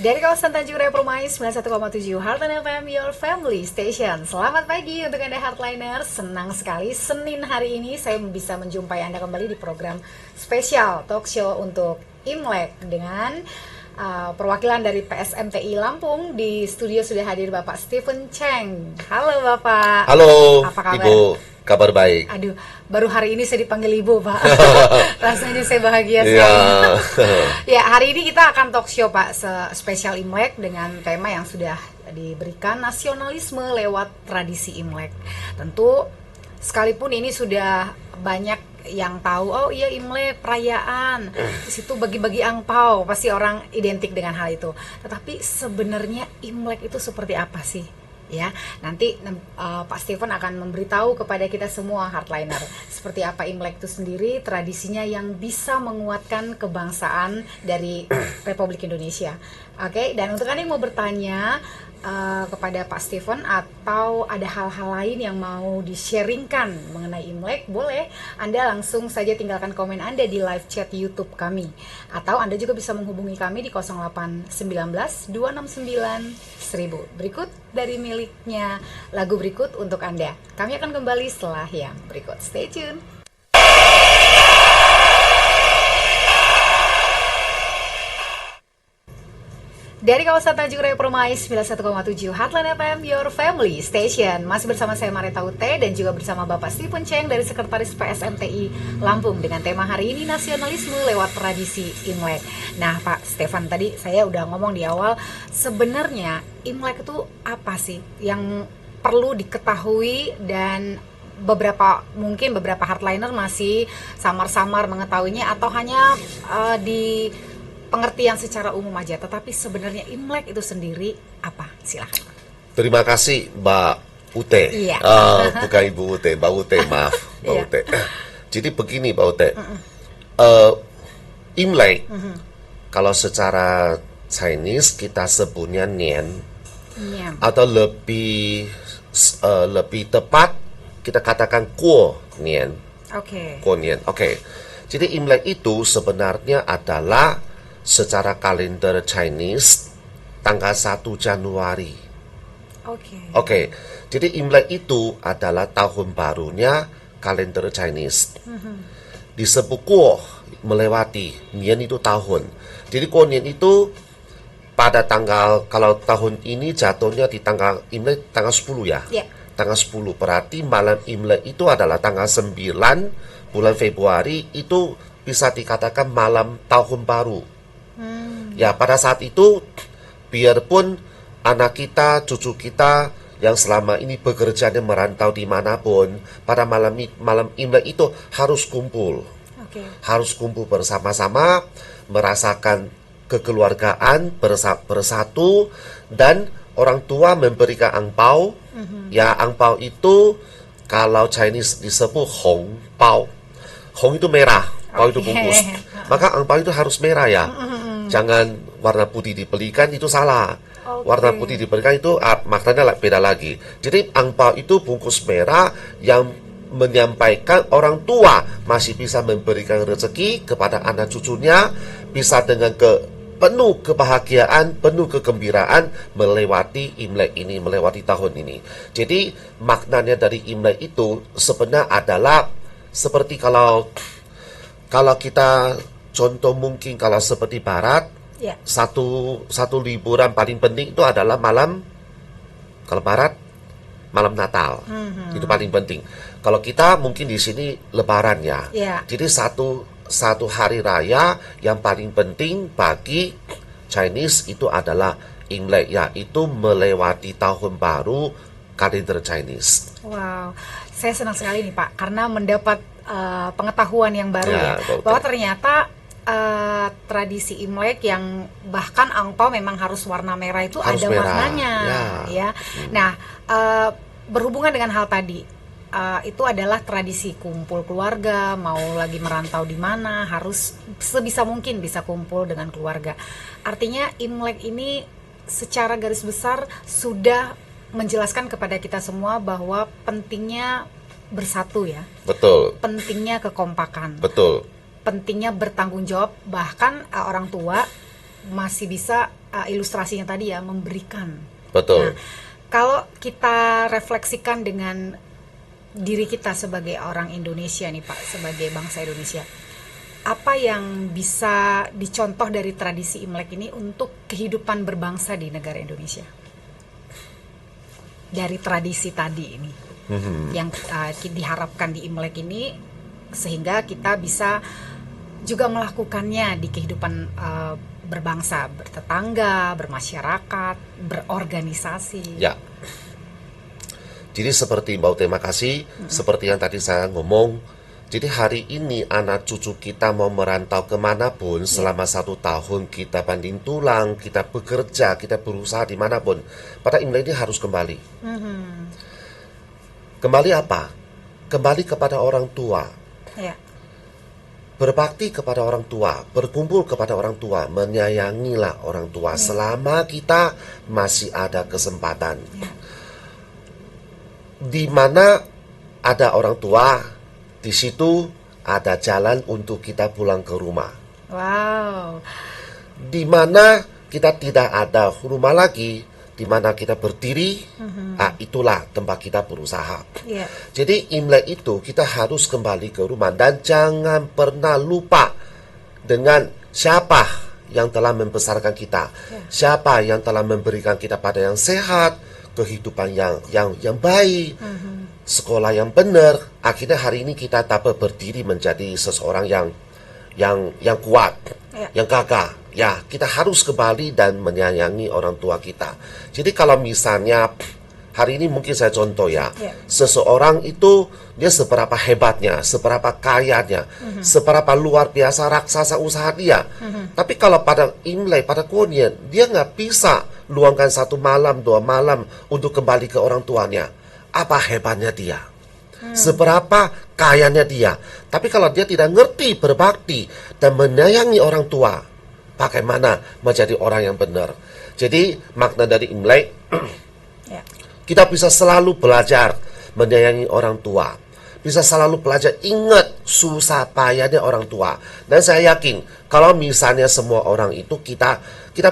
Dari kawasan Tanjung Raya Permai 91,7 Heartline FM, your family station. Selamat pagi untuk Anda Heartliners. Senang sekali Senin hari ini saya bisa menjumpai Anda kembali di program spesial talk show untuk Imlek dengan perwakilan dari PSMTI Lampung. Di studio sudah hadir Bapak Stephen Cheng. Halo Bapak. Halo, apa kabar? Ibu, kabar baik. Aduh, baru hari ini saya dipanggil Ibu, Pak. Rasanya saya bahagia sekali. Ya. Ya, hari ini kita akan talk show Pak spesial Imlek dengan tema yang sudah diberikan, nasionalisme lewat tradisi Imlek. Tentu sekalipun ini sudah banyak yang tahu, oh iya Imlek perayaan, di situ bagi-bagi angpau, pasti orang identik dengan hal itu. Tetapi sebenarnya Imlek itu seperti apa sih? Ya, nanti Pak Stephen akan memberitahu kepada kita semua Heartliner seperti apa Imlek itu sendiri, tradisinya yang bisa menguatkan kebangsaan dari Republik Indonesia. Oke, dan untuk Anda yang mau bertanya kepada Pak Stephen atau ada hal-hal lain yang mau di-sharingkan mengenai Imlek, boleh Anda langsung saja tinggalkan komen Anda di live chat YouTube kami. Atau Anda juga bisa menghubungi kami di 0819 269 1000. Berikut dari miliknya lagu berikut untuk Anda. Kami akan kembali setelah yang berikut. Stay tune. Dari kawasan Tanjung Raya Permai 91,7 Heartline FM, your family station. Masih bersama saya Mareta Ute dan juga bersama Bapak Stephen Cheng dari Sekretaris PSMTI Lampung dengan tema hari ini nasionalisme lewat tradisi Imlek. Nah Pak Stephen, tadi saya udah ngomong di awal, sebenarnya Imlek itu apa sih yang perlu diketahui dan mungkin beberapa Heartliner masih samar-samar mengetahuinya atau hanya di pengertian secara umum aja, tetapi sebenarnya Imlek itu sendiri apa? Silahkan. Terima kasih Mbak Ute. Iya. Bukan Ibu Ute, Mbak Ute, maaf Mbak Iya. Ute. Jadi begini Mbak Ute, Imlek kalau secara Chinese kita sebutnya Nian, atau lebih tepat kita katakan Guo Nian. Oke. Guo Nian. Oke. Jadi Imlek itu sebenarnya adalah secara kalender Chinese tanggal 1 Januari. Oke. Jadi Imlek itu adalah tahun barunya kalender Chinese. Disebut Guo melewati, Nian itu tahun. Jadi Guo Nian itu pada tanggal, kalau tahun ini jatuhnya di tanggal Imlek tanggal 10 ya. Yeah. Tanggal 10 berarti malam Imlek itu adalah tanggal 9 bulan Februari, itu bisa dikatakan malam tahun baru. Ya, pada saat itu biarpun anak kita, cucu kita yang selama ini bekerja dan merantau dimanapun, pada malam Imlek itu harus kumpul. Harus kumpul bersama-sama, merasakan kekeluargaan, bersatu, dan orang tua memberikan angpau. Ya, angpau itu kalau Chinese disebut hong pao. Hong itu merah, pao itu bungkus. Maka angpau itu harus merah ya. Jangan warna putih dibelikan, itu salah. Warna putih dibelikan itu maknanya beda lagi. Jadi angpau itu bungkus merah yang menyampaikan orang tua masih bisa memberikan rezeki kepada anak cucunya, bisa dengan penuh kebahagiaan, penuh kegembiraan melewati Imlek ini, melewati tahun ini. Jadi maknanya dari Imlek itu sebenarnya adalah seperti kalau kita contoh mungkin kalau seperti Barat, satu liburan paling penting itu adalah kalau Barat malam Natal, itu paling penting. Kalau kita mungkin di sini Lebaran ya. Jadi satu hari raya yang paling penting bagi Chinese itu adalah Imlek, yaitu melewati tahun baru kalender Chinese. Wow, saya senang sekali nih Pak, karena mendapat pengetahuan yang baru ya, bahwa ternyata tradisi Imlek yang bahkan angpau memang harus warna merah itu harus ada merah. Maknanya ya. Nah, berhubungan dengan hal tadi, itu adalah tradisi kumpul keluarga, mau lagi merantau di mana harus sebisa mungkin bisa kumpul dengan keluarga. Artinya Imlek ini secara garis besar sudah menjelaskan kepada kita semua bahwa pentingnya bersatu ya. Betul. Pentingnya kekompakan. Betul. Pentingnya bertanggung jawab, bahkan orang tua masih bisa ilustrasinya tadi ya, memberikan. Betul. Nah, kalau kita refleksikan dengan diri kita sebagai orang Indonesia nih Pak, sebagai bangsa Indonesia, apa yang bisa dicontoh dari tradisi Imlek ini untuk kehidupan berbangsa di negara Indonesia? Dari tradisi tadi ini, yang diharapkan di Imlek ini, sehingga kita bisa juga melakukannya di kehidupan berbangsa, bertetangga, bermasyarakat, berorganisasi. Ya. Jadi seperti Mbak, terima kasih. Seperti yang tadi saya ngomong, jadi hari ini anak cucu kita mau merantau kemanapun selama 1 tahun, kita banding tulang, kita bekerja, kita berusaha dimanapun, pada Imlek ini harus kembali. Kembali apa? Kembali kepada orang tua. Ya. Berbakti kepada orang tua, berkumpul kepada orang tua, menyayangilah orang tua selama kita masih ada kesempatan. Di mana ada orang tua, di situ ada jalan untuk kita pulang ke rumah. Wow. Di mana kita tidak ada rumah lagi, di mana kita berdiri, itulah tempat kita berusaha. Yeah. Jadi Imlek itu kita harus kembali ke rumah dan jangan pernah lupa dengan siapa yang telah membesarkan kita, siapa yang telah memberikan kita pada yang sehat, kehidupan yang baik, sekolah yang benar. Akhirnya hari ini kita dapat berdiri menjadi seseorang yang kuat, yang gagah. Ya, kita harus kembali dan menyayangi orang tua kita. Jadi kalau misalnya hari ini mungkin saya contoh ya, seseorang itu dia seberapa hebatnya, seberapa kayanya, seberapa luar biasa raksasa usaha dia. Tapi kalau pada Imlek, pada Konien, dia nggak bisa luangkan 1 malam, 2 malam untuk kembali ke orang tuanya. Apa hebatnya dia? Seberapa kayanya dia? Tapi kalau dia tidak ngerti berbakti dan menyayangi orang tua, bagaimana menjadi orang yang benar? Jadi makna dari Imlek, kita bisa selalu belajar menyayangi orang tua, bisa selalu belajar ingat susah payahnya orang tua. Dan saya yakin kalau misalnya semua orang itu kita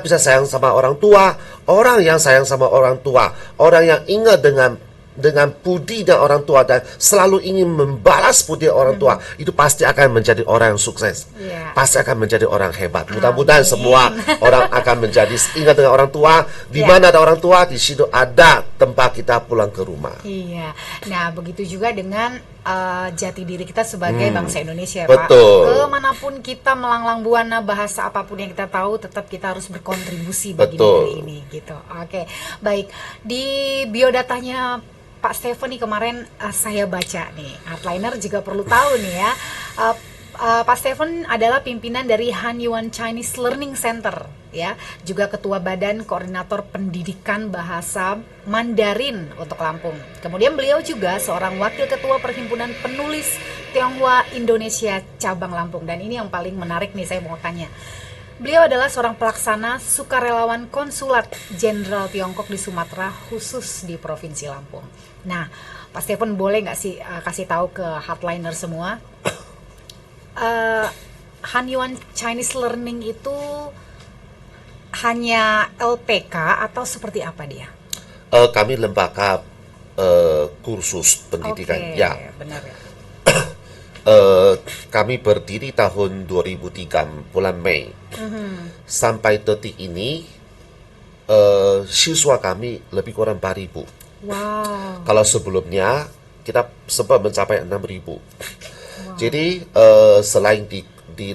bisa sayang sama orang tua, orang yang sayang sama orang tua, orang yang ingat dengan budi dan orang tua dan selalu ingin membalas budi orang tua, itu pasti akan menjadi orang yang sukses. Pasti akan menjadi orang hebat. Mudah-mudahan semua orang akan menjadi ingat dengan orang tua. Di mana ada orang tua, di situ ada tempat kita pulang ke rumah. Iya. Nah, begitu juga dengan jati diri kita sebagai bangsa Indonesia, betul. Pak. Kemanapun kita melanglang buana, bahasa apapun yang kita tahu, tetap kita harus berkontribusi bagi negeri ini, gitu. Oke, baik. Di biodatanya Pak Stephen nih kemarin saya baca nih, Hardliner juga perlu tahu nih ya. Pak Stephen adalah pimpinan dari Hanyuan Chinese Learning Center, ya, juga ketua Badan Koordinator Pendidikan Bahasa Mandarin untuk Lampung. Kemudian beliau juga seorang wakil ketua Perhimpunan Penulis Tionghoa Indonesia cabang Lampung. Dan ini yang paling menarik nih, saya mau tanya. Beliau adalah seorang pelaksana sukarelawan konsulat Jenderal Tiongkok di Sumatera, khusus di Provinsi Lampung. Nah, Pak Stephen boleh nggak sih kasih tahu ke Hardliner semua, Hanyuan Chinese Learning itu hanya LPK atau seperti apa dia? Kami lembaga kursus pendidikan. Ya, benar ya. Kami berdiri tahun 2003 bulan Mei. Sampai detik ini siswa kami lebih kurang 4.000. Wow. Kalau sebelumnya kita sempat mencapai 6.000. Jadi selain di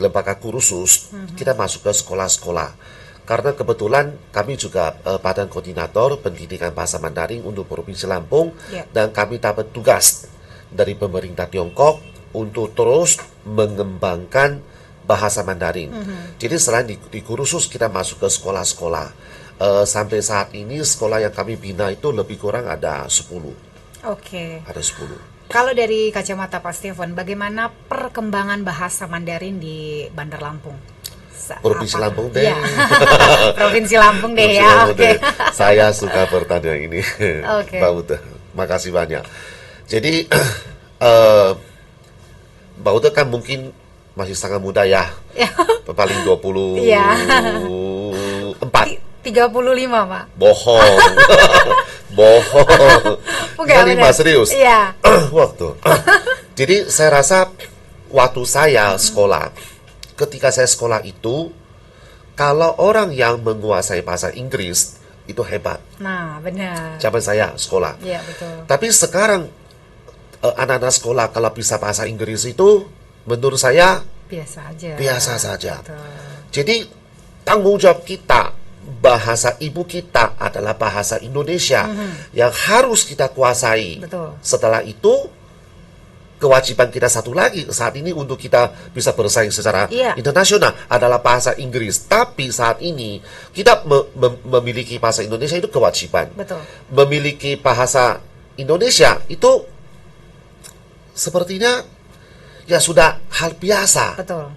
lembaga kursus, kita masuk ke sekolah-sekolah. Karena kebetulan kami juga Badan Koordinator Pendidikan Bahasa Mandarin untuk Provinsi Lampung, dan kami dapat tugas dari pemerintah Tiongkok untuk terus mengembangkan bahasa Mandarin. Jadi selain di kursus, kita masuk ke sekolah-sekolah. Sampai saat ini sekolah yang kami bina itu lebih kurang ada 10. Oke. Ada 10. Kalau dari kacamata Pak Stephen, bagaimana perkembangan bahasa Mandarin di Bandar Lampung? Provinsi Lampung deh. Ya. Provinsi Lampung deh ya. Oke. Saya suka bertanya ini. Oke. Mbak Uda, makasih banyak. Jadi Mbak Uda kan mungkin masih sangat muda ya. Paling 24. 35, Pak. Bohong. Bohong. Bukan, 35 benar. serius. Iya. Waktu. Jadi saya rasa waktu saya sekolah, ketika saya sekolah itu, kalau orang yang menguasai bahasa Inggris itu hebat. Nah, benar. Zaman saya sekolah. Iya, betul. Tapi sekarang anak-anak sekolah kalau bisa bahasa Inggris itu, menurut saya Biasa aja. biasa saja. Betul. Jadi tanggung jawab kita, bahasa ibu kita adalah bahasa Indonesia yang harus kita kuasai. Betul. Setelah itu kewajiban kita satu lagi saat ini untuk kita bisa bersaing secara Iya. internasional adalah bahasa Inggris. Tapi saat ini kita memiliki bahasa Indonesia itu kewajiban. Betul. Memiliki bahasa Indonesia itu sepertinya ya sudah hal biasa. Betul.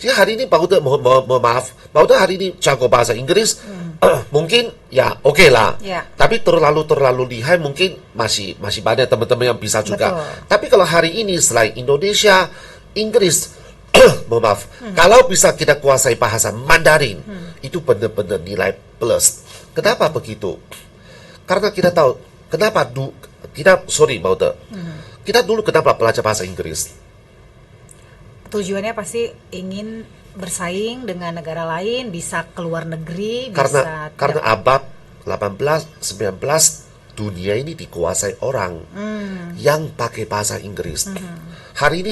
Jadi hari ini Pak Uda mohon maaf, Pak Uda hari ini jago bahasa Inggris, mungkin ya oke lah. Ya. Tapi terlalu lihai mungkin masih banyak teman-teman yang bisa juga. Betul. Tapi kalau hari ini selain Indonesia, Inggris, mohon maaf, kalau bisa kita kuasai bahasa Mandarin, itu benar-benar nilai plus. Kenapa begitu? Karena kita tahu kenapa Pak Uda, kita dulu kenapa belajar bahasa Inggris? Tujuannya pasti ingin bersaing dengan negara lain, bisa keluar negeri, Karena bisa abad 18, 19 dunia ini dikuasai orang yang pakai bahasa Inggris. Hari ini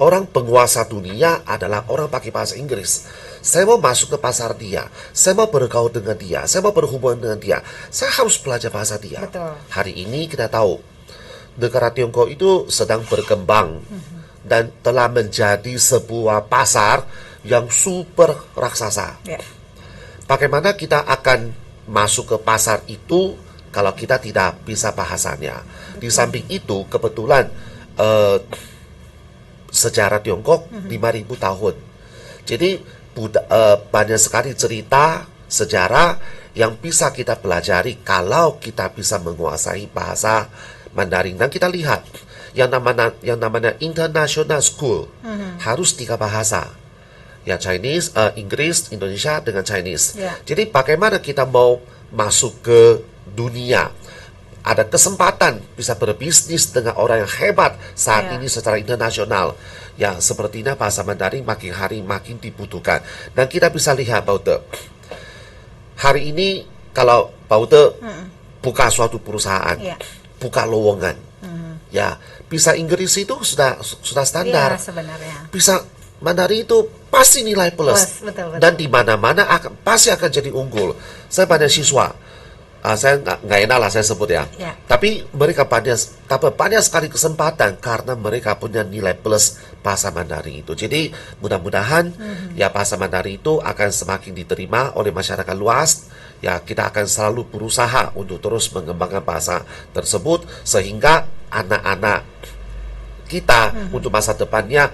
orang penguasa dunia adalah orang pakai bahasa Inggris. Saya mau masuk ke pasar dia, saya mau bergaul dengan dia, saya mau berhubungan dengan dia, saya harus belajar bahasa dia. Betul. Hari ini kita tahu negara Tiongkok itu sedang berkembang dan telah menjadi sebuah pasar yang super raksasa. ya. Bagaimana kita akan masuk ke pasar itu kalau kita tidak bisa bahasanya? Di samping itu, kebetulan sejarah Tiongkok 5.000 tahun. Jadi banyak sekali cerita sejarah yang bisa kita pelajari kalau kita bisa menguasai bahasa Mandarin. Dan kita lihat yang namanya international school harus 3 bahasa. Ya, Chinese, Inggris, Indonesia dengan Chinese. Ya. Jadi bagaimana kita mau masuk ke dunia? Ada kesempatan bisa berbisnis dengan orang yang hebat saat Ya. ini secara internasional. Ya, sepertinya bahasa Mandarin makin hari makin dibutuhkan. Dan kita bisa lihat, Pak Ute, hari ini kalau Pak Ute buka suatu perusahaan, Ya. buka lowongan, ya bisa Inggris itu sudah standar. Iya, sebenarnya. Bisa Mandarin itu pasti nilai plus. Plus, betul. Dan di mana-mana pasti akan jadi unggul. Saya banyak siswa, saya nggak enak lah saya sebut ya. Ya. Tapi mereka banyak sekali kesempatan karena mereka punya nilai plus bahasa Mandarin itu. Jadi mudah-mudahan ya bahasa Mandarin itu akan semakin diterima oleh masyarakat luas. Ya, kita akan selalu berusaha untuk terus mengembangkan bahasa tersebut sehingga anak-anak kita untuk masa depannya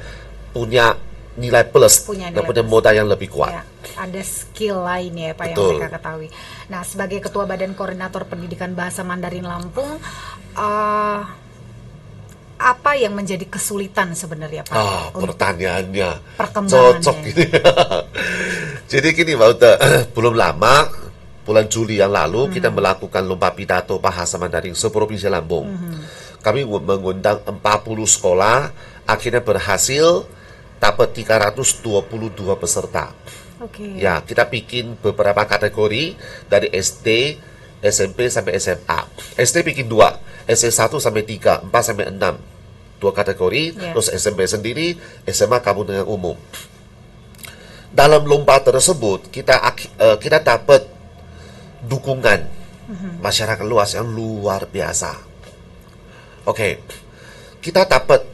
punya nilai plus Punya dan nilai punya plus. modal yang lebih kuat. Ya, ada skill lain ya Pak yang Betul. mereka ketahui. Nah, sebagai Ketua Badan Koordinator Pendidikan Bahasa Mandarin Lampung, apa yang menjadi kesulitan sebenarnya Pak? untuk Pertanyaannya perkembangannya? cocok ini. Jadi gini Mbak Uta, belum lama bulan Juli yang lalu kita melakukan lomba pidato bahasa Mandarin seprovinsi Lampung. Kami mengundang 40 sekolah, akhirnya berhasil dapat 322 peserta. Oke. Ya, kita bikin beberapa kategori dari SD, SMP sampai SMA. SD bikin 2, SD 1 sampai 3, 4 sampai 6. 2 kategori, Ya. terus SMP sendiri, SMA kamu dengan umum. Dalam lomba tersebut kita dapat dukungan masyarakat luas yang luar biasa. Oke, kita dapat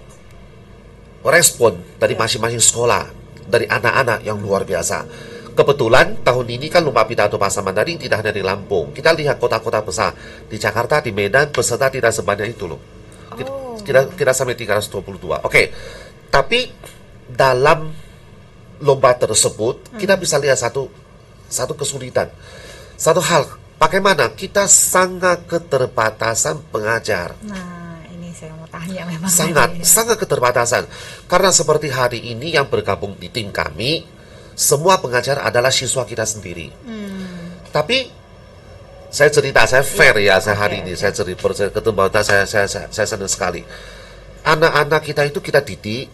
respon dari masing-masing sekolah, dari anak-anak yang luar biasa. Kebetulan tahun ini kan lomba pidato bahasa Mandarin tidak hanya di Lampung. Kita lihat kota-kota besar di Jakarta, di Medan, peserta tidak sebanyak itu loh. Kita sampai 322. Oke, tapi dalam lomba tersebut kita bisa lihat satu kesulitan, satu hal. Bagaimana kita sangat keterbatasan pengajar. Nah, ini saya mau tanya memang. Sangat keterbatasan. Karena seperti hari ini yang bergabung di tim kami, semua pengajar adalah siswa kita sendiri. Tapi saya cerita, saya fair ya, saya hari Oke, ini oke. saya cerita, ketemu Bauta, saya senang sekali. Anak-anak kita itu kita didik,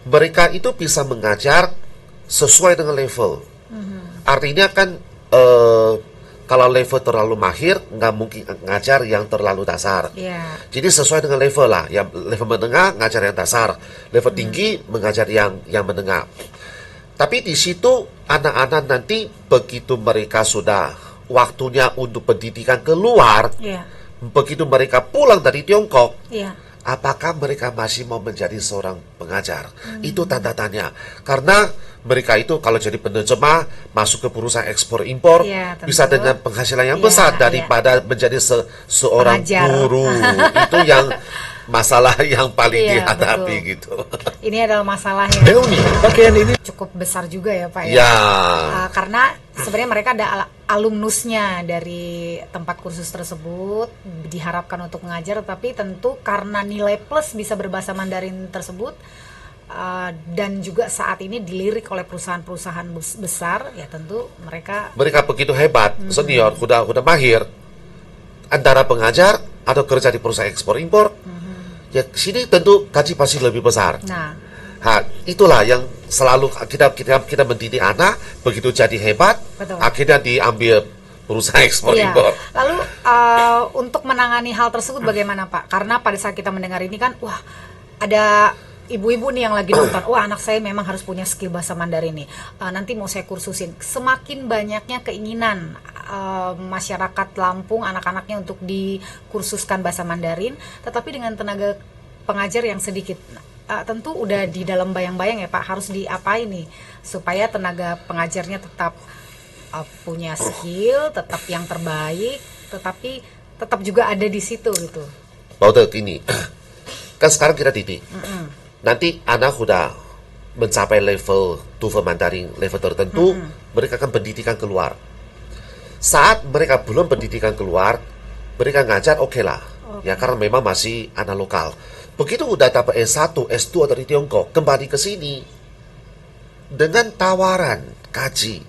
mereka itu bisa mengajar sesuai dengan level. Artinya kan kalau level terlalu mahir, nggak mungkin ngajar yang terlalu dasar. Iya. Jadi sesuai dengan level lah. Yang level menengah ngajar yang dasar, level tinggi mengajar yang menengah. Tapi di situ anak-anak nanti begitu mereka sudah waktunya untuk pendidikan keluar, Iya. begitu mereka pulang dari Tiongkok, Iya. apakah mereka masih mau menjadi seorang pengajar? Itu tanda tanya. Karena mereka itu kalau jadi penerjemah masuk ke perusahaan ekspor impor, Iya, tentu. bisa dengan penghasilan yang Iya, besar iya. daripada menjadi seorang Pengajar. guru. Itu yang masalah yang paling Iya, dihadapi betul. gitu. Ini adalah masalah yang Leonie, pakaian ini cukup besar juga ya Pak ya. Ya, Karena sebenarnya mereka ada alumnusnya dari tempat kursus tersebut, diharapkan untuk mengajar, tapi tentu karena nilai plus bisa berbahasa Mandarin tersebut, dan juga saat ini dilirik oleh perusahaan-perusahaan besar, ya tentu mereka mereka begitu hebat, senior, udah mahir. Antara pengajar atau kerja di perusahaan ekspor impor, ya sini tentu gaji pasti lebih besar. nah Itulah yang selalu kita mendidik anak, begitu jadi hebat, Betul. akhirnya diambil perusahaan ekspor iya. impor. Lalu untuk menangani hal tersebut bagaimana Pak? Karena pada saat kita mendengar ini kan, wah ada ibu-ibu nih yang lagi nonton, wah anak saya memang harus punya skill bahasa Mandarin nih, nanti mau saya kursusin. Semakin banyaknya keinginan masyarakat Lampung, anak-anaknya untuk dikursuskan bahasa Mandarin, tetapi dengan tenaga pengajar yang sedikit. Tentu udah di dalam bayang-bayang ya Pak, harus diapain nih supaya tenaga pengajarnya tetap punya skill, tetap yang terbaik, tetapi tetap juga ada di situ gitu. Bapak gini, kan sekarang kita didik. Nanti anak udah mencapai level TOEFL Mandarin, level tertentu, mereka akan pendidikan keluar. Saat mereka belum pendidikan keluar, mereka ngajar oke lah. Ya karena memang masih anak lokal. Begitu udah dapat S1, S2 dari Tiongkok, kembali ke sini dengan tawaran gaji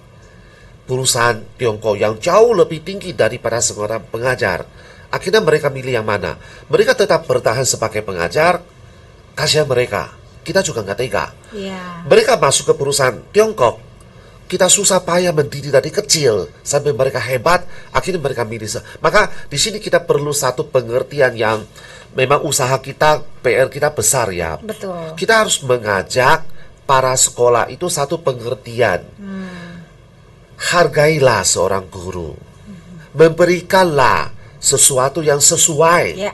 perusahaan Tiongkok yang jauh lebih tinggi daripada seorang pengajar. Akhirnya mereka milih yang mana? Mereka tetap bertahan sebagai pengajar, kasihan mereka. Kita juga nggak tega. Iya. Mereka masuk ke perusahaan Tiongkok, kita susah payah mendidik dari kecil sampai mereka hebat, akhirnya mereka milih. Maka di sini kita perlu satu pengertian yang memang usaha kita, PR kita besar ya. Betul. Kita harus mengajak para sekolah itu satu pengertian. Hargailah seorang guru. Memberikanlah sesuatu yang sesuai Ya.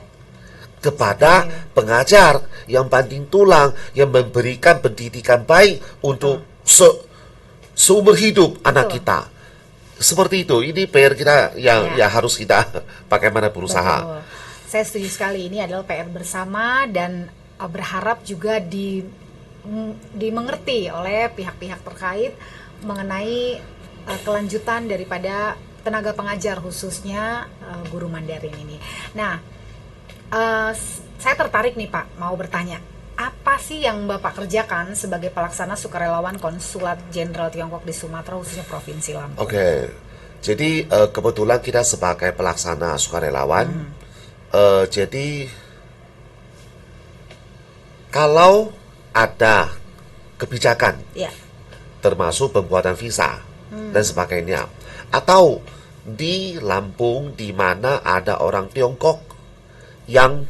kepada pengajar yang banting tulang, yang memberikan pendidikan baik untuk seumur hidup anak kita. Seperti itu. Ini PR kita yang ya harus kita bagaimana berusaha. Betul. Saya setuju sekali, ini adalah PR bersama dan berharap juga dimengerti oleh pihak-pihak terkait mengenai kelanjutan daripada tenaga pengajar khususnya guru Mandarin ini. Nah, saya tertarik nih Pak, mau bertanya, apa sih yang Bapak kerjakan sebagai pelaksana sukarelawan Konsulat Jenderal Tiongkok di Sumatera khususnya Provinsi Lampung? Oke. Jadi kebetulan kita sebagai pelaksana sukarelawan, jadi kalau ada kebijakan, Ya. termasuk pembuatan visa dan sebagainya, atau di Lampung di mana ada orang Tiongkok yang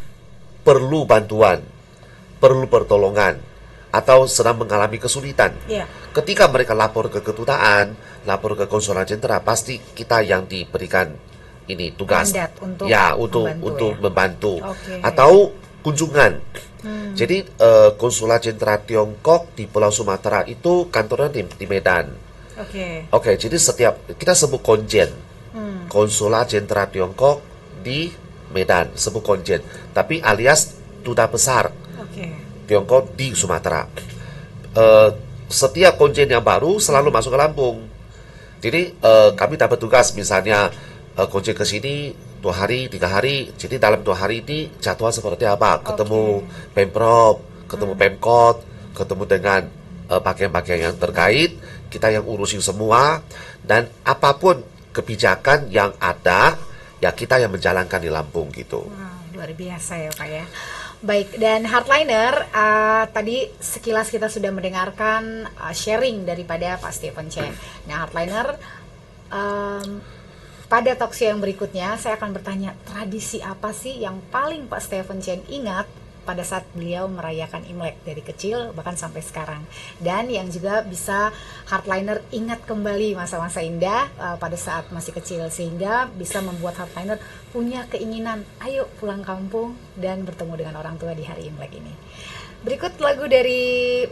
perlu bantuan, perlu pertolongan, atau sedang mengalami kesulitan. Ya. Ketika mereka lapor ke kedutaan, lapor ke konsulat jenderal, pasti kita yang diberikan ini tugas, Mandat untuk ya membantu, untuk ya. membantu, Oke. atau kunjungan. Jadi konsulat jenderal Tiongkok di Pulau Sumatera itu kantornya di Medan. Oke. Oke, jadi setiap kita sebut konjen, konsulat jenderal Tiongkok di Medan, sebut konjen, tapi alias duta besar Oke. Tiongkok di Sumatera. Setiap konjen yang baru selalu masuk ke Lampung. Jadi kami dapat tugas, misalnya konjen ke sini 2 hari, 3 hari. Jadi dalam 2 hari ini jadwal seperti apa? Ketemu Pemprov, ketemu Pemkot, ketemu dengan bagian-bagian yang terkait. kita yang urusin semua, dan apapun kebijakan yang ada, ya kita yang menjalankan di Lampung gitu. Wow, luar biasa ya Pak ya. Baik, dan Hardliner, tadi sekilas kita sudah mendengarkan sharing daripada Pak Stephen Cheng. Nah Hardliner, pada talkshow yang berikutnya saya akan bertanya, tradisi apa sih yang paling Pak Stephen Cheng ingat pada saat beliau merayakan Imlek dari kecil bahkan sampai sekarang, dan yang juga bisa Hardliner ingat kembali masa-masa indah pada saat masih kecil, sehingga bisa membuat Hardliner punya keinginan ayo pulang kampung dan bertemu dengan orang tua di hari Imlek ini. Berikut lagu dari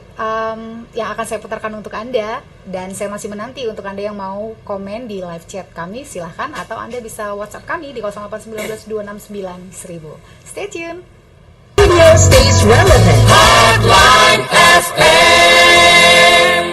yang akan saya putarkan untuk Anda, dan saya masih menanti untuk Anda yang mau komen di live chat kami, silahkan, atau Anda bisa WhatsApp kami di 0819 269 1000. Stay tune. Radio stays relevant. Hardline FM.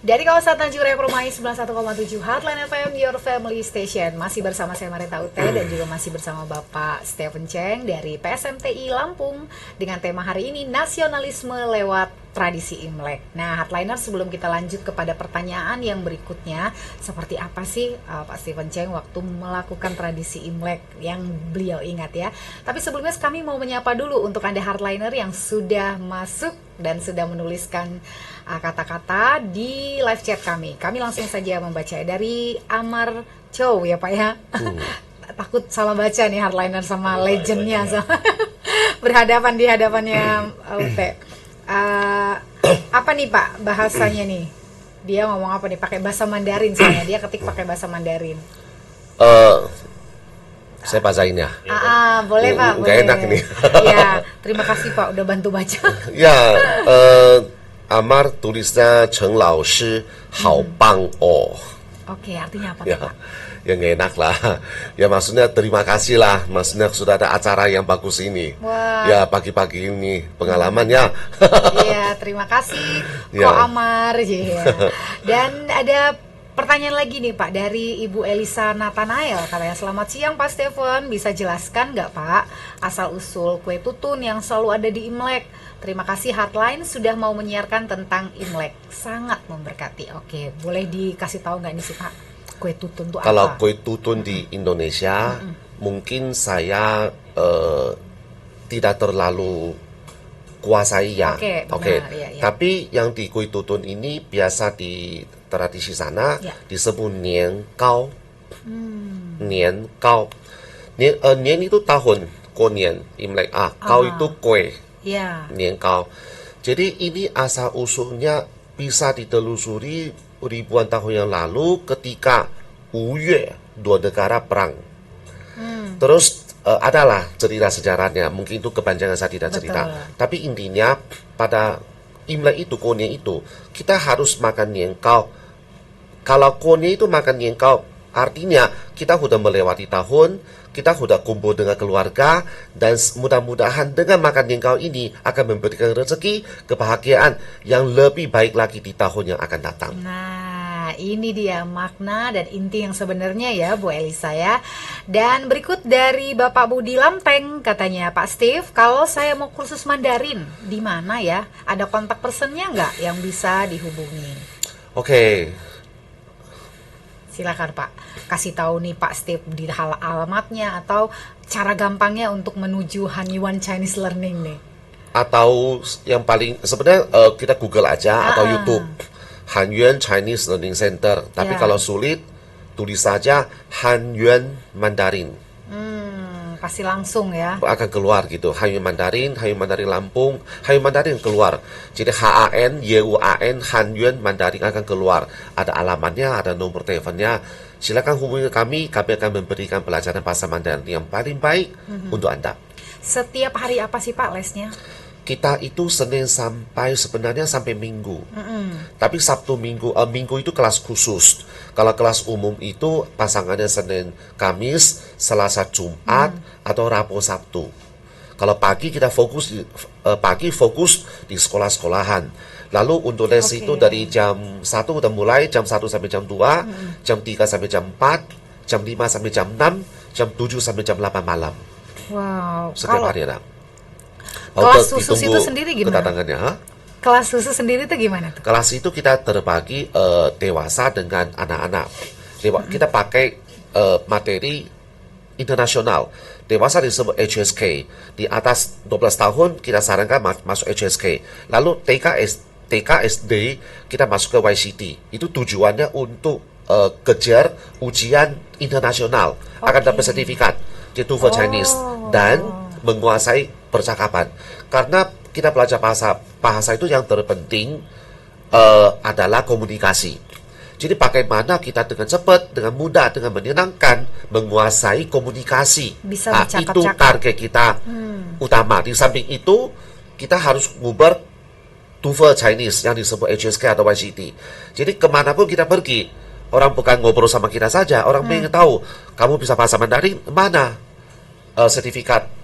Dari kawasan Tanjung Raya Perumahai 91,7 Hardline FM, your family station. Masih bersama saya Marita Ute dan juga masih bersama Bapak Stephen Cheng dari PSMTI Lampung dengan tema hari ini nasionalisme lewat tradisi Imlek. Nah, Hardliner, sebelum kita lanjut kepada pertanyaan yang berikutnya, seperti apa sih Pak Stephen Cheng waktu melakukan tradisi Imlek yang beliau ingat ya. Tapi sebelumnya kami mau menyapa dulu untuk Anda Hardliner yang sudah masuk dan sudah menuliskan kata-kata di live chat kami. Kami langsung saja membaca dari Amar Chow ya Pak ya. Takut salah baca nih Hardliner sama legendnya sama berhadapan di hadapannya Ute. Apa nih Pak bahasanya nih? Dia ngomong apa nih? Pakai bahasa Mandarin soalnya. Dia ketik pakai bahasa Mandarin. Saya bacain ya. Boleh Pak. Nggak boleh. enak ini. Ya, terima kasih Pak udah bantu baca. Ya, Amar tulisnya Cheng Lao Shi Hao Bang Oh. Oke, artinya apa Ya, Pak? ya nggak enak lah. Ya maksudnya terima kasih lah. Maksudnya sudah ada acara yang bagus ini. Wah. Ya pagi-pagi ini pengalaman ya. Iya, terima kasih Ya. Ko Amar ya. Dan ada pertanyaan lagi nih Pak dari Ibu Elisa Nathanael, katanya selamat siang Pak Stephen, bisa jelaskan nggak Pak asal usul kue tutun yang selalu ada di Imlek? Terima kasih Hardline sudah mau menyiarkan tentang Imlek, sangat memberkati. Oke, boleh dikasih tahu nggak nih sih Pak kue tutun itu apa? Kalau kue tutun di Indonesia, mungkin saya tidak terlalu kuasai ya. Oke, benar, Oke. iya, iya. Tapi yang di kue tutun ini biasa di tradisi sana Ya. disebut nian gao. Nian gao. Nian itu tahun, Gonian, Imlek. Gao itu kue. Ya. Nian gao. Jadi ini asal usulnya bisa ditelusuri ribuan tahun yang lalu ketika Wu Yue, dua negara perang. Terus adalah cerita sejarahnya, mungkin itu kepanjangan saya tidak cerita. Betul. Tapi intinya pada Imlek itu, Gonian itu, kita harus makan nian gao. Kalau Gonian itu makan nian gao, artinya kita sudah melewati tahun, kita sudah kumpul dengan keluarga, dan mudah-mudahan dengan makan nian gao ini akan memberikan rezeki, kebahagiaan yang lebih baik lagi di tahun yang akan datang. Nah, ini dia makna dan inti yang sebenarnya ya Bu Elisa ya. Dan berikut dari Bapak Budi Lampeng, katanya Pak Steve, kalau saya mau kursus Mandarin, di mana ya? Ada kontak personnya nggak yang bisa dihubungi? Oke. Silakan Pak, kasih tahu nih Pak Steve di alamatnya atau cara gampangnya untuk menuju Hanyuan Chinese Learning nih. Atau yang paling sebenarnya kita Google aja atau YouTube Hanyuan Chinese Learning Center. Tapi Ya. kalau sulit tulis saja Hanyuan Mandarin. Pasti langsung ya. Akan keluar gitu. Hanyuan Mandarin Lampung, Hanyuan Mandarin keluar. Jadi HAN Hanyuan Mandarin akan keluar. Ada alamatnya, ada nomor teleponnya. Silakan hubungi kami akan memberikan pelajaran bahasa Mandarin yang paling baik untuk Anda. Setiap hari apa sih Pak lesnya? Kita itu Senin sebenarnya sampai Minggu. Tapi Sabtu Minggu itu kelas khusus. Kalau kelas umum itu pasangannya Senin Kamis, Selasa Jumat, atau Rabu Sabtu. Kalau pagi kita fokus di sekolah-sekolahan. Lalu untuk les itu dari jam 1 udah mulai, jam 1 sampai jam 2, jam 3 sampai jam 4, jam 5 sampai jam 6, jam 7 sampai jam 8 malam. Wow. Setiap Kalau hari ada. kelas khusus itu sendiri gimana? Kedatangannya, kelas khusus sendiri tuh gimana tuh? Kelas itu kita terbagi dewasa dengan anak-anak. Kita pakai materi internasional. Dewasa disebut HSK. Di atas 12 tahun kita sarankan masuk HSK. Lalu TK SD kita masuk ke YCT. Itu tujuannya untuk kejar ujian internasional. Akan dapat sertifikat di TOEFL Chinese dan menguasai percakapan. Karena kita belajar bahasa itu yang terpenting adalah komunikasi. Jadi bagaimana kita dengan cepat, dengan mudah, dengan menyenangkan menguasai komunikasi. Bisa itu bercakap-cakap. target kita utama. Di samping itu kita harus ngubar TOEFL Chinese yang disebut HSK atau YCT. Jadi kemanapun kita pergi, orang bukan ngobrol sama kita saja, orang pengen tahu kamu bisa bahasa Mandarin mana sertifikat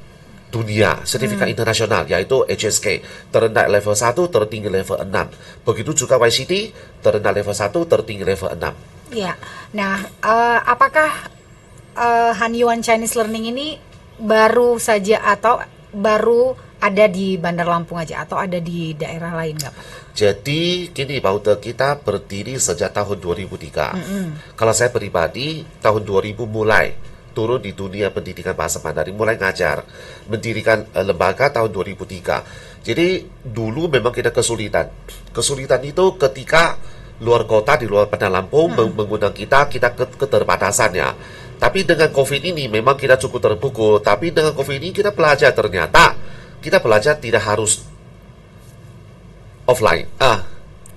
dunia, sertifikat internasional, yaitu HSK, terendah level 1, tertinggi level 6. Begitu juga YCT, terendah level 1, tertinggi level 6. Ya, nah apakah Hanyuan Chinese Learning ini baru saja atau baru ada di Bandar Lampung aja atau ada di daerah lain nggak Pak? Jadi gini Pak Ute, kita berdiri sejak tahun 2003. Kalau saya pribadi, tahun 2000 mulai turun di dunia pendidikan bahasa Mandarin, mulai ngajar, mendirikan lembaga tahun 2003. Jadi dulu memang kita kesulitan. Kesulitan itu ketika luar kota, di luar Bandar Lampung mengundang kita keterbatasannya. Tapi dengan COVID ini memang kita cukup terpukul. Tapi dengan COVID ini kita belajar, ternyata kita belajar tidak harus offline.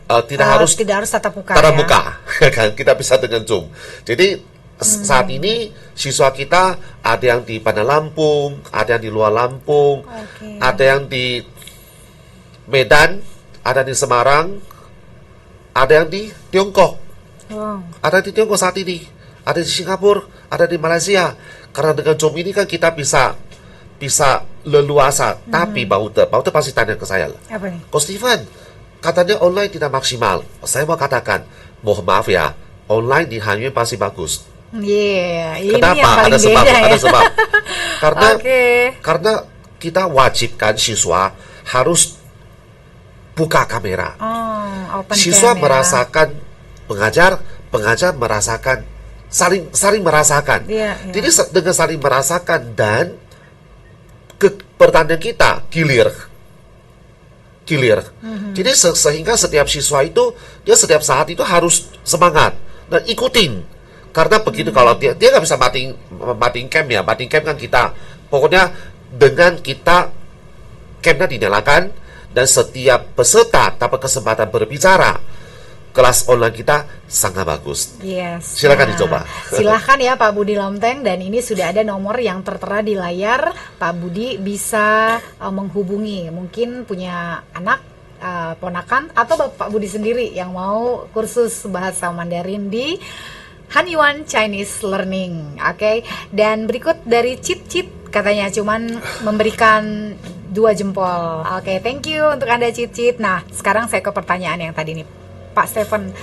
Tidak harus tatap muka. tatap muka. Kan kita bisa dengan Zoom. Jadi saat ini siswa kita ada yang di Bandar Lampung, ada yang di luar Lampung, ada yang di Medan, ada di Semarang, ada yang di Tiongkok. Ada di Tiongkok saat ini, ada di Singapura, ada di Malaysia. Karena dengan Zoom ini kan kita bisa leluasa. Tapi Bauter pasti tanya ke saya. Apa nih? Coach Steven, katanya online tidak maksimal. Saya mau katakan, mohon maaf ya, online di Hanyuan pasti bagus. Ini Kenapa? yang paling Ada sebab, beda ada ya. sebab. Oke. Karena kita wajibkan siswa harus buka kamera. Open Siswa cam, ya. merasakan pengajar merasakan saling merasakan. Iya. Jadi dengan saling merasakan dan pertandingan kita gilir. Jadi sehingga setiap siswa itu dia setiap saat itu harus semangat dan ikutin. Karena begitu kalau dia nggak bisa matiin cam ya. Matiin cam kan kita pokoknya dengan kita camnya dinyalakan dan setiap peserta dapat kesempatan berbicara. Kelas online kita sangat bagus. Yes. Silakan dicoba. Silakan ya Pak Budi Lomteng, dan ini sudah ada nomor yang tertera di layar. Pak Budi bisa menghubungi, mungkin punya anak, ponakan, atau Bapak Budi sendiri yang mau kursus bahasa Mandarin di Hanyuan Chinese Learning. Oke. Dan berikut dari Cip katanya cuman memberikan 2 jempol. Oke, thank you untuk Anda Cip. Nah, sekarang saya ke pertanyaan yang tadi nih. Pak Stephen,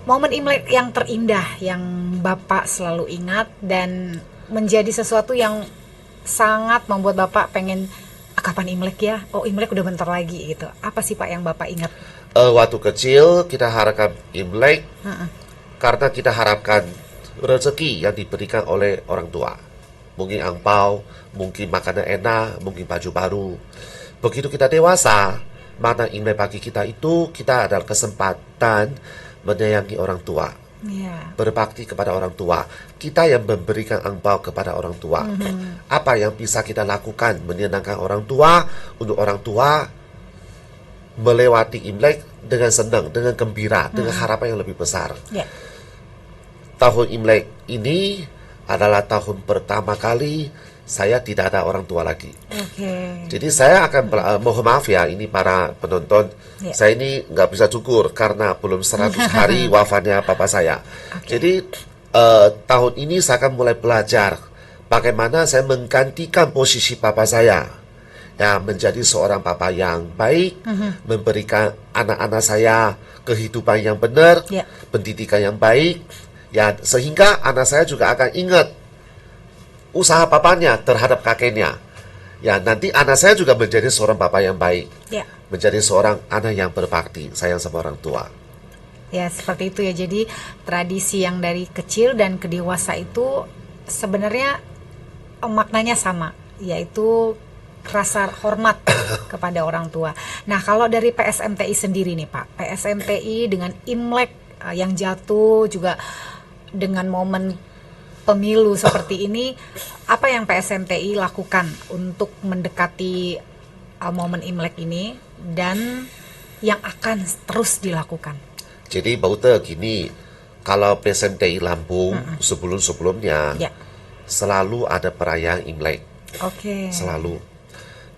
momen Imlek yang terindah yang Bapak selalu ingat dan menjadi sesuatu yang sangat membuat Bapak pengen kapan Imlek ya? Oh, Imlek udah bentar lagi gitu. Apa sih Pak yang Bapak ingat? Waktu kecil kita harapkan Imlek karena kita harapkan rezeki yang diberikan oleh orang tua. Mungkin angpau, mungkin makanan enak, mungkin baju baru. Begitu kita dewasa, makna Imlek bagi kita itu kita adalah kesempatan menyayangi orang tua, berbakti kepada orang tua. Kita yang memberikan angpau kepada orang tua. Apa yang bisa kita lakukan menyenangkan orang tua, untuk orang tua melewati Imlek dengan senang, dengan gembira, dengan harapan yang lebih besar. Tahun Imlek ini adalah tahun pertama kali saya tidak ada orang tua lagi. Jadi saya akan mohon maaf ya ini para penonton, saya ini nggak bisa cukur karena belum 100 hari wafatnya papa saya. Jadi tahun ini saya akan mulai belajar bagaimana saya menggantikan posisi papa saya, ya, menjadi seorang papa yang baik, memberikan anak-anak saya kehidupan yang benar, pendidikan yang baik, ya, sehingga anak saya juga akan ingat usaha papanya terhadap kakeknya. Ya, nanti anak saya juga menjadi seorang papa yang baik. menjadi seorang anak yang berbakti, sayang sama orang tua. Ya, seperti itu ya. Jadi tradisi yang dari kecil dan ke dewasa itu sebenarnya maknanya sama, yaitu rasa hormat kepada orang tua. Nah, kalau dari PSMTI sendiri nih Pak, PSMTI dengan Imlek yang jatuh juga dengan momen pemilu seperti ini, apa yang PSMTI lakukan untuk mendekati momen Imlek ini dan yang akan terus dilakukan? Jadi Baute gini, kalau PSMTI Lampung sebelum-sebelumnya selalu ada perayaan Imlek. Oke. Selalu.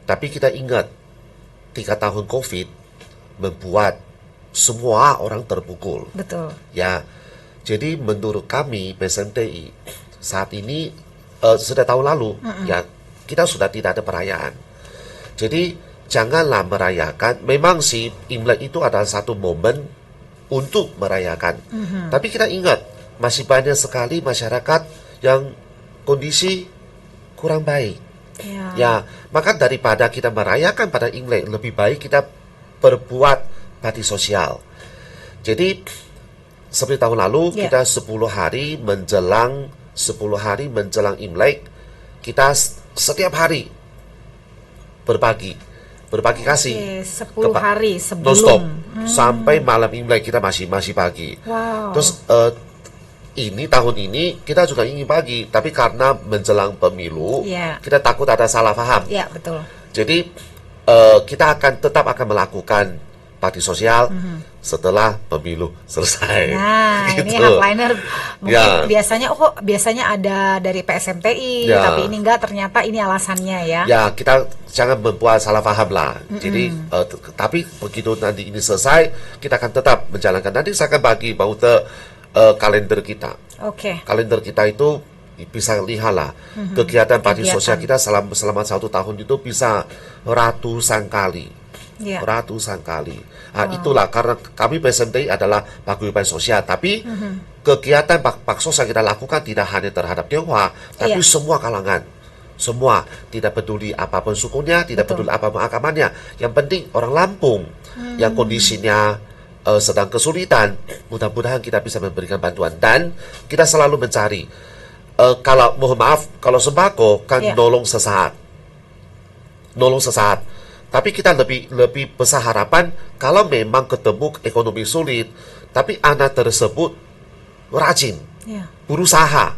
Tapi kita ingat 3 tahun COVID membuat semua orang terpukul. Betul. Ya. Jadi menurut kami PSMTI saat ini sudah tahun lalu ya kita sudah tidak ada perayaan. Jadi janganlah merayakan. Memang sih Imlek itu adalah satu momen untuk merayakan. Tapi kita ingat masih banyak sekali masyarakat yang kondisi kurang baik. Ya, maka daripada kita merayakan pada Imlek, lebih baik kita berbuat bakti sosial. Jadi seperti tahun lalu kita 10 hari menjelang Imlek, kita setiap hari berbagi kasih 10 hari sebelum non-stop sampai malam Imlek kita masih pagi. Wow. Terus tahun ini kita juga ingin bagi, tapi karena menjelang pemilu kita takut ada salah paham. Ya, betul. Jadi kita tetap akan melakukan bakti sosial setelah pemilu selesai. Nah, gitu. ini hardliner mungkin biasanya ada dari PSMTI, tapi ini enggak, ternyata ini alasannya ya. Ya, kita jangan membuat salah paham lah. Jadi tapi begitu nanti ini selesai, kita akan tetap menjalankan. Nanti saya akan bagi Baute kalender kita. Oke. Kalender kita itu bisa lihatlah kegiatan bakti sosial kita selama 1 tahun itu bisa ratusan kali. Ratusan kali. Itulah karena kami PSMTI adalah paguyuban sosial, tapi kegiatan bakti sosial kita lakukan tidak hanya terhadap Tionghoa, tapi semua kalangan. Semua, tidak peduli apapun sukunya, tidak peduli apapun agamanya. Yang penting orang Lampung yang kondisinya sedang kesulitan, mudah-mudahan kita bisa memberikan bantuan. Dan kita selalu mencari, kalau mohon maaf, kalau sembako kan nolong sesaat. Tapi kita lebih besar harapan kalau memang ketemu ekonomi sulit, tapi anak tersebut rajin, berusaha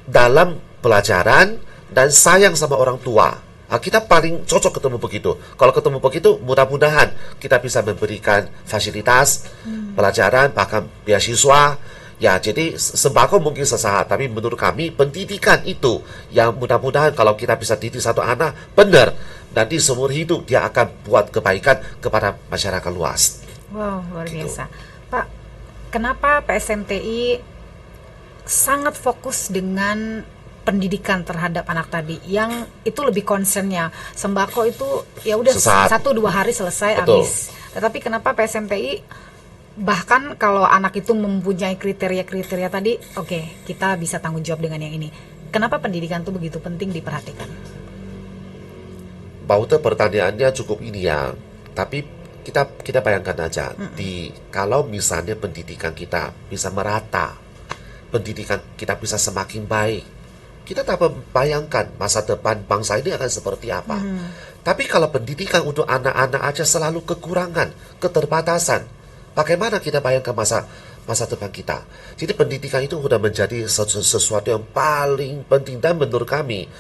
dalam pelajaran dan sayang sama orang tua. Kita paling cocok ketemu begitu. Kalau ketemu begitu, mudah-mudahan kita bisa memberikan fasilitas pelajaran, bahkan beasiswa. Ya, jadi sembako mungkin sesaat, tapi menurut kami pendidikan itu yang mudah-mudahan kalau kita bisa didik satu anak benar, nanti seumur hidup dia akan buat kebaikan kepada masyarakat luas. Wow, luar biasa. Pak, kenapa PSMTI sangat fokus dengan pendidikan terhadap anak tadi, yang itu lebih concernnya sembako itu ya udah 1-2 hari selesai habis. Tetapi kenapa PSMTI bahkan kalau anak itu mempunyai kriteria-kriteria tadi, oke, kita bisa tanggung jawab dengan yang ini. Kenapa pendidikan itu begitu penting diperhatikan? Baute pertanyaannya cukup ini ya, tapi kita bayangkan aja kalau misalnya pendidikan kita bisa merata, pendidikan kita bisa semakin baik, kita dapat bayangkan masa depan bangsa ini akan seperti apa. Tapi kalau pendidikan untuk anak-anak aja selalu kekurangan, keterbatasan, bagaimana kita bayangkan masa depan kita? Jadi pendidikan itu sudah menjadi sesuatu yang paling penting. Dan menurut kami,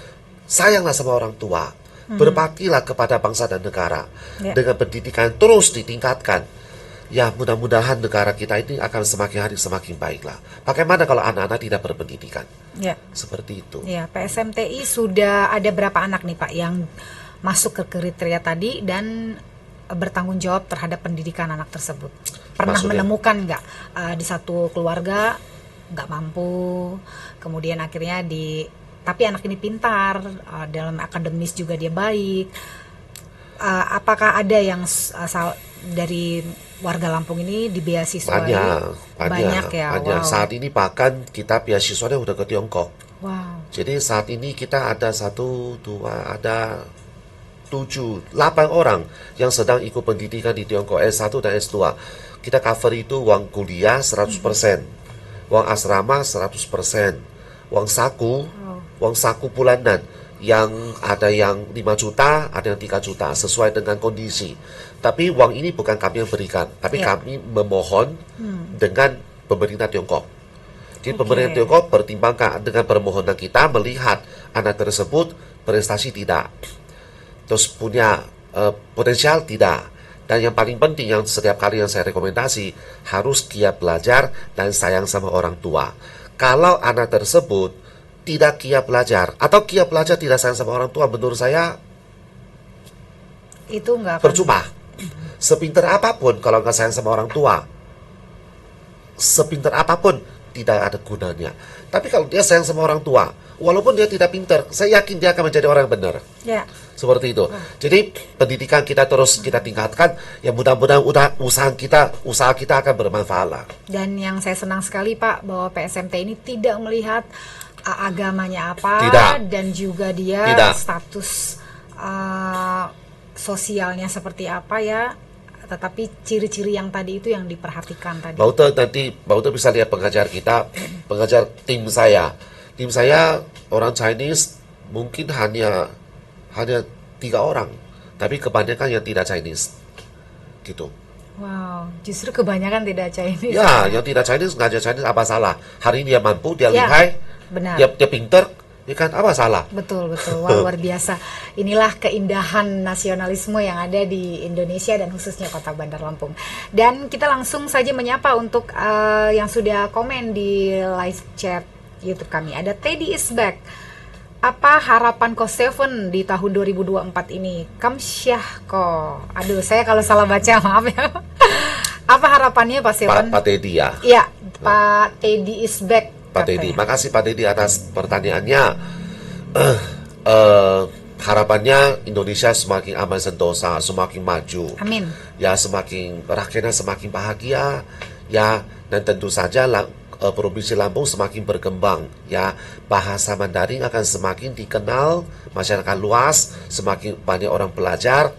sayanglah sama orang tua, berbaktilah kepada bangsa dan negara. Dengan pendidikan terus ditingkatkan, ya mudah-mudahan negara kita ini akan semakin hari semakin baiklah. Bagaimana kalau anak-anak tidak berpendidikan? Seperti itu. Ya, PSMTI sudah ada berapa anak nih Pak yang masuk ke kriteria tadi dan bertanggung jawab terhadap pendidikan anak tersebut? Pernah menemukan nggak di satu keluarga nggak mampu, kemudian akhirnya tapi anak ini pintar, dalam akademis juga dia baik. Apakah ada yang dari warga Lampung ini dibeasiswai? Banyak ya. Wow. Saat ini bahkan kita beasiswanya udah ke Tiongkok. Wow. Jadi saat ini kita ada 12 7, 8 orang yang sedang ikut pendidikan di Tiongkok S1 dan S2. Kita cover itu uang kuliah 100%, uang asrama 100%, uang saku bulanan yang ada yang 5 juta, ada yang 3 juta sesuai dengan kondisi. Tapi uang ini bukan kami yang berikan, tapi kami memohon dengan pemerintah Tiongkok. Jadi pemerintah Tiongkok pertimbangkan dengan permohonan kita, melihat anak tersebut prestasi tidak, terus punya potensial tidak. Dan yang paling penting yang setiap kali yang saya rekomendasi, harus giat belajar dan sayang sama orang tua. Kalau anak tersebut tidak giat belajar atau giat belajar tidak sayang sama orang tua, menurut saya itu nggak akan percuma. Sepintar apapun kalau nggak sayang sama orang tua, sepintar apapun tidak ada gunanya. Tapi kalau dia sayang sama orang tua, walaupun dia tidak pintar, saya yakin dia akan menjadi orang yang benar. Ya. Seperti itu. Jadi pendidikan kita terus kita tingkatkan, ya mudah-mudahan usaha kita akan bermanfaat lah. Dan yang saya senang sekali Pak, bahwa PSMT ini tidak melihat agamanya apa, Tidak. dan juga dia Tidak. status sosialnya seperti apa ya, tetapi ciri-ciri yang tadi itu yang diperhatikan tadi. Bauta bisa lihat pengajar kita, pengajar tim saya. Tim saya orang Chinese mungkin hanya 3 orang, tapi kebanyakan yang tidak Chinese, gitu. Wow, justru kebanyakan tidak Chinese. Ya, yang tidak Chinese ngajar Chinese apa salah? Hari ini dia mampu, dia Ya, lihai, benar. dia pintar, ya kan apa salah? Betul. Wah, luar biasa. Inilah keindahan nasionalisme yang ada di Indonesia dan khususnya Kota Bandar Lampung. Dan kita langsung saja menyapa untuk yang sudah komen di live chat YouTube kami. Ada Teddy is back. Apa harapan Ko Steven di tahun 2024 ini? Kamsyah Ko. Aduh, saya kalau salah baca maaf ya. Apa harapannya Pak Steven? Pak Teddy ya. Iya, Pak Teddy is back. Pak Teddy, makasih Pak Teddy atas pertanyaannya. Harapannya Indonesia semakin aman sentosa, semakin maju. Amin. Ya, semakin rakyatnya semakin bahagia. Ya, dan tentu saja Provinsi Lampung semakin berkembang. Ya, bahasa Mandarin akan semakin dikenal masyarakat luas, semakin banyak orang belajar.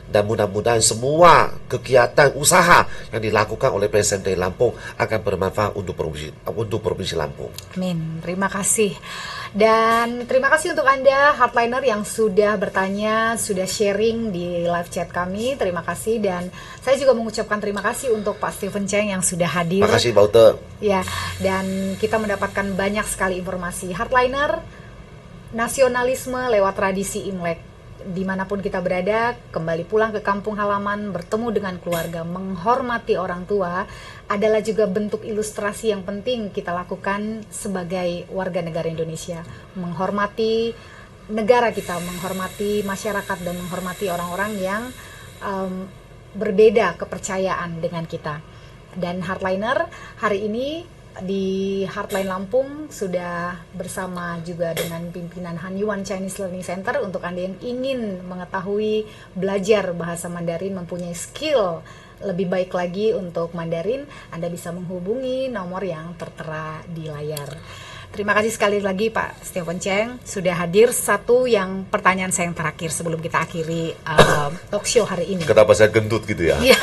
Dan mudah-mudahan semua kegiatan usaha yang dilakukan oleh PSMT Lampung akan bermanfaat untuk Provinsi Lampung. Amin, terima kasih. Dan terima kasih untuk Anda hardliner yang sudah bertanya, sudah sharing di live chat kami. Terima kasih, dan saya juga mengucapkan terima kasih untuk Pak Steven Cheng yang sudah hadir. Terima kasih Baute. Ya, dan kita mendapatkan banyak sekali informasi hardliner, nasionalisme lewat tradisi Imlek. Dimanapun kita berada, kembali pulang ke kampung halaman, bertemu dengan keluarga, menghormati orang tua adalah juga bentuk ilustrasi yang penting kita lakukan sebagai warga negara Indonesia. Menghormati negara kita, menghormati masyarakat, dan menghormati orang-orang yang berbeda kepercayaan dengan kita. Dan hardliner hari ini di Hardline Lampung sudah bersama juga dengan pimpinan Hanyuan Chinese Learning Center. Untuk Anda yang ingin mengetahui belajar bahasa Mandarin, mempunyai skill lebih baik lagi untuk Mandarin, Anda bisa menghubungi nomor yang tertera di layar. Terima kasih sekali lagi Pak Steven Cheng sudah hadir. Satu yang pertanyaan saya yang terakhir sebelum kita akhiri talk show hari ini. Kenapa saya gendut gitu ya? Iya.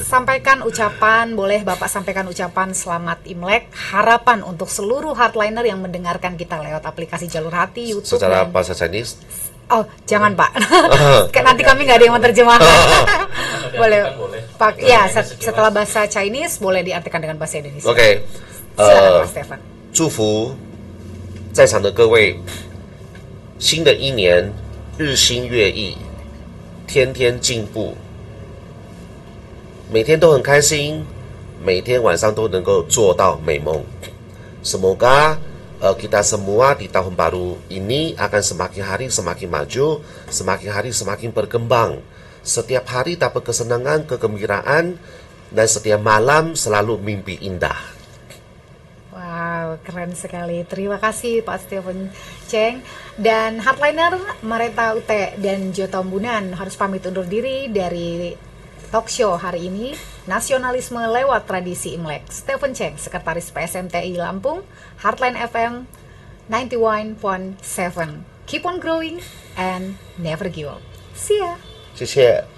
Sampaikan ucapan, boleh Bapak sampaikan ucapan selamat Imlek, harapan untuk seluruh hardliner yang mendengarkan kita lewat aplikasi Jalur Hati, YouTube. Secara dan... bahasa Chinese? Oh, jangan Pak. Nanti kami nggak ada yang menerjemahkan. Boleh, Pak. Ya, setelah bahasa Chinese boleh diartikan dengan bahasa Indonesia. Oke. Silakan Pak Steven. 祝福在场的各位，新的一年日新月异，天天进步。每天都很开心，每天晚上都能够做到美梦。Semoga kita semua di tahun baru ini akan semakin hari semakin maju, semakin hari semakin berkembang. Setiap hari dapat kesenangan, kegembiraan, dan setiap malam selalu mimpi indah. Wow, keren sekali. Terima kasih Pak Steven Cheng. Dan hardliner Mareta Ute dan Jo Tambunan harus pamit undur diri dari talk show hari ini, nasionalisme lewat tradisi Imlek. Steven Cheng, Sekretaris PSMTI Lampung, Hardline FM 91.7. Keep on growing and never give up. See ya. 谢谢。